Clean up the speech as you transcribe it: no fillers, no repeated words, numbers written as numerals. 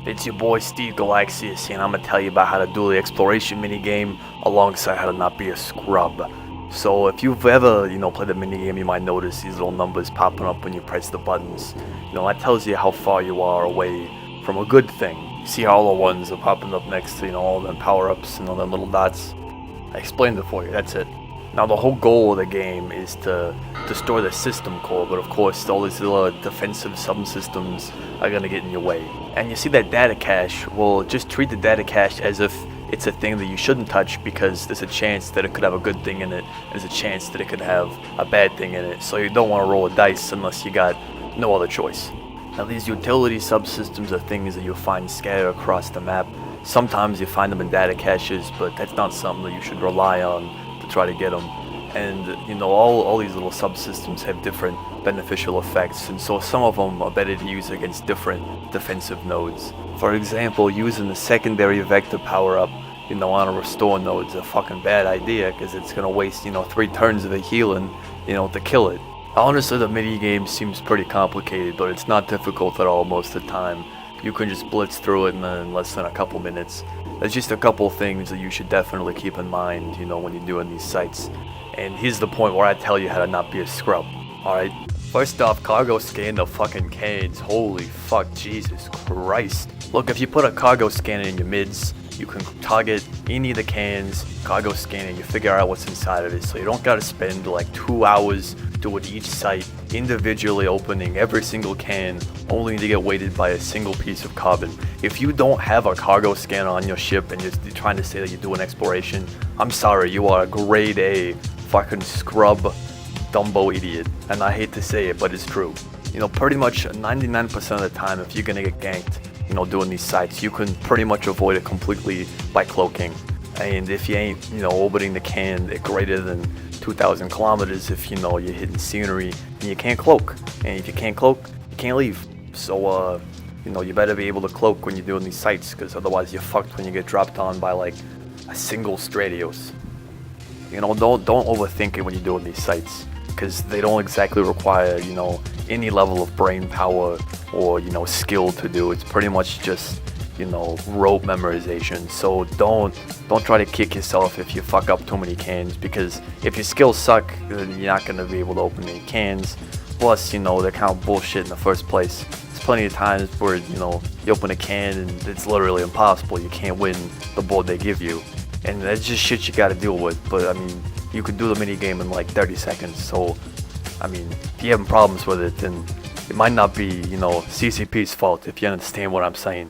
It's your boy Steve Galaxius, and I'm gonna tell you about how to do the exploration minigame alongside how to not be a scrub. So if you've ever, played the minigame, you might notice these little numbers popping up when you press the buttons. That tells you how far you are away from a good thing. You see how all the ones are popping up next to, all them power-ups and all them little dots? I explained it for you, that's it. Now the whole goal of the game is to destroy the system core, but of course all these little defensive subsystems are gonna get in your way. And you see that data cache, well, just treat the data cache as if it's a thing that you shouldn't touch, because there's a chance that it could have a good thing in it, there's a chance that it could have a bad thing in it, so you don't want to roll a dice unless you got no other choice. Now these utility subsystems are things that you'll find scattered across the map. Sometimes you find them in data caches, but that's not something that you should rely on to try to get them. And all these little subsystems have different beneficial effects, and so some of them are better to use against different defensive nodes. For example, using the secondary vector power-up on a restore node is a fucking bad idea, because it's gonna waste 3 turns of the healing to kill it. Honestly, the minigame seems pretty complicated, but it's not difficult at all most of the time. You can just blitz through it in less than a couple minutes. There's just a couple things that you should definitely keep in mind, when you're doing these sites. And here's the point where I tell you how to not be a scrub, alright? First off, cargo scan the fucking cans. Holy fuck, Jesus Christ. Look, if you put a cargo scanner in your mids, you can target any of the cans, cargo scanning, you figure out what's inside of it, so you don't gotta spend like 2 hours doing each site, individually opening every single can, only to get weighted by a single piece of carbon. If you don't have a cargo scanner on your ship and you're trying to say that you're doing exploration, I'm sorry, you are a grade A fucking scrub Dumbo idiot. And I hate to say it, but it's true. Pretty much 99% of the time, if you're gonna get ganked, doing these sites, you can pretty much avoid it completely by cloaking. And if you ain't, orbiting the can at greater than 2,000 kilometers, if you're hitting scenery, then you can't cloak. And if you can't cloak, you can't leave. So, you better be able to cloak when you're doing these sites, because otherwise you're fucked when you get dropped on by like a single Stratios. Don't overthink it when you're doing these sites, because they don't exactly require, any level of brain power or, skill to do. It's pretty much just, rote memorization. So don't try to kick yourself if you fuck up too many cans, because if your skills suck, then you're not gonna be able to open any cans. Plus, they're kind of bullshit in the first place. There's plenty of times where, you open a can and it's literally impossible. You can't win the board they give you. And that's just shit you gotta deal with. But I mean, you could do the minigame in like 30 seconds. So, I mean, if you're having problems with it, then it might not be, CCP's fault, if you understand what I'm saying.